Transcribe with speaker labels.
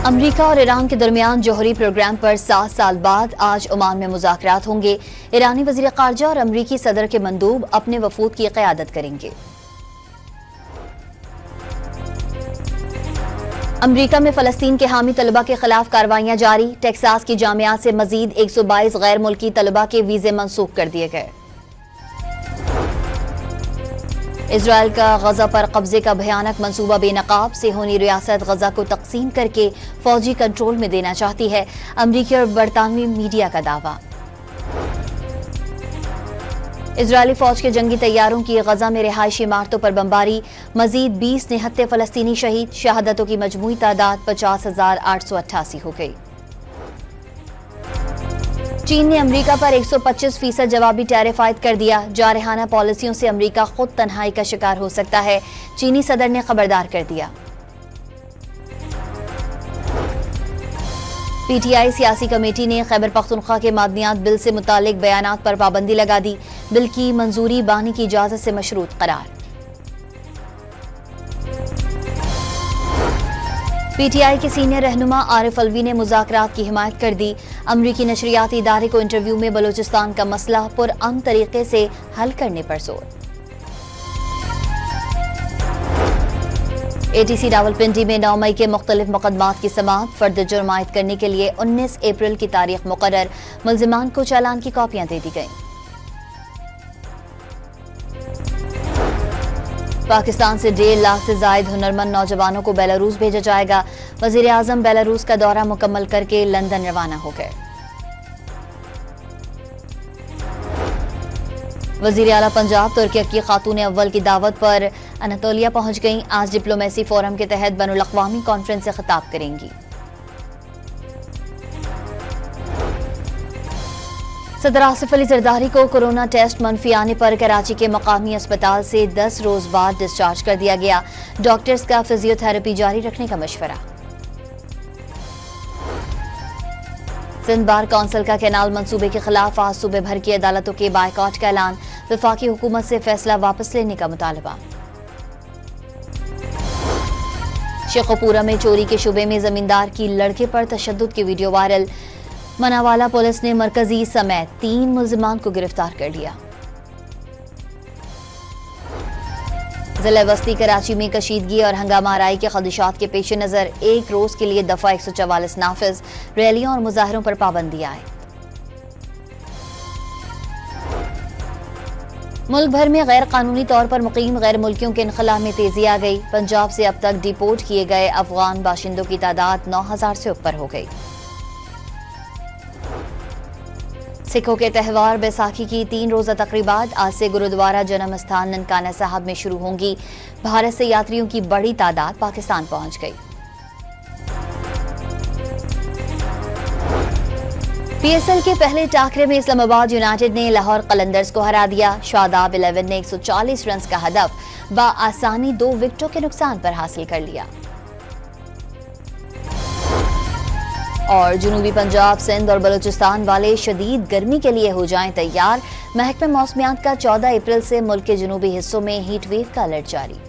Speaker 1: America और Iran के दरमियान जौहरी प्रोग्राम पर 7 साल बाद आज ओमान में मुज़ाकरात होंगे। ईरानी वज़ीर ख़ारजा और अमरीकी सदर के मंदूब अपने वफूद की क़यादत करेंगे। अमरीका में फ़लस्तीन के हामी तलबा के खिलाफ कार्रवाइयां जारी। टेक्सास की जामियात से मजीद 122 गैर मुल्की तलबा के वीज़े मनसूख कर दिए गए। इजराइल का गजा पर कब्जे का भयानक मंसूबा बेनकाब। सेहोनी रियासत गजा को तकसीम करके फौजी कंट्रोल में देना चाहती है। अमरीकी और बरतानवी मीडिया का दावा। इजरायली फौज के जंगी तैयारों की गजा में रिहायशी इमारतों पर बमबारी। मजीद 20 निहत्ते फलस्तीनी शहीद। शहादतों की मजमूई तादाद 50,888 हो गई। चीन ने अमेरिका पर 125% जवाबी टैरिफ आयद कर दिया। जारहाना पॉलिसियों से अमेरिका खुद तन्हाई का शिकार हो सकता है, चीनी सदर ने खबरदार कर दिया। पीटीआई सियासी कमेटी ने खैबर पख्तूनख्वा के मादनियात बिल से मुतालिक बयानात पर पाबंदी लगा दी। बिल की मंजूरी बानी की इजाजत से मशरूत करार। पीटीआई के सीनियर रहनुमा आरिफ अलवी ने मुज़ाकरात की हिमायत कर दी। अमरीकी नशरियाती इदारे को इंटरव्यू में बलूचिस्तान का मसला पुरअमन तरीके से हल करने पर जोर। एटीसी रावलपिंडी में 9 मई के मुख्तलिफ मुकदमात की समाअत। फर्द जुर्म आयद करने के लिए 19 अप्रैल की तारीख मुकर्रर। मुल्जिमान को चालान की कॉपियां दे दी गईं। पाकिस्तान से 1.5 लाख से जायद हुनरमंद नौजवानों को बेलारूस भेजा जाएगा। वजीर आजम बेलारूस का दौरा मुकम्मल करके लंदन रवाना हो गए। वजीर आला पंजाब तुर्की की खातून अव्वल की दावत पर अनातोलिया पहुंच गईं। आज डिप्लोमेसी फोरम के तहत बैनुल अक़वामी कॉन्फ्रेंस से खिताब करेंगी। सदर आसिफ अली जरदारी को कोरोना टेस्ट मनफी आने पर कराची के मकामी अस्पताल से 10 रोज बाद डिस्चार्ज कर दिया गया। डॉक्टर्स का फिजियोथेरेपी जारी रखने का मशवरा। सिंध बार कौंसिल का कैनाल मंसूबे के खिलाफ आज सूबे भर की अदालतों के बायकॉट का ऐलान। वफाकी हुकूमत से फैसला वापस लेने का मुतालबा। शेखोपुरा में चोरी के शुबे में जमींदार की लड़के पर तशद्दुद की वीडियो वायरल। मनावाला पुलिस ने मरकजी समेत 3 मुल्जिमान को गिरफ्तार कर लिया। जिला वस्ती कराची में कशीदगी और हंगामा आराई के खदशात के पेश नजर एक रोज के लिए दफा 144 नाफिज। रैलियों और मुजाहरों पर पाबंदी आए। मुल्क भर में गैर कानूनी तौर पर मुकीम गैर मुल्कियों के इनखला में तेजी आ गई। पंजाब से अब तक डिपोर्ट किए गए अफगान बाशिंदों की तादाद 9000 से ऊपर हो गई। सिखों के त्यौहार बैसाखी की 3 रोजा तकरीबात आज से गुरुद्वारा जन्म स्थान ननकाना साहब में शुरू होंगी। भारत से यात्रियों की बड़ी तादाद पाकिस्तान पहुंच गई। पीएसएल के पहले टाकरे में इस्लामाबाद यूनाइटेड ने लाहौर कलंदर्स को हरा दिया। शादाब 11 ने 140 रन का हदफ बआसानी 2 विकेटों के नुकसान पर हासिल कर लिया। और जनूबी पंजाब, सिंध और बलूचिस्तान वाले शदीद गर्मी के लिए हो जाएं तैयार। महकमे मौसमियात का 14 अप्रैल से मुल्क के जनूबी हिस्सों में हीट वेव का अलर्ट जारी।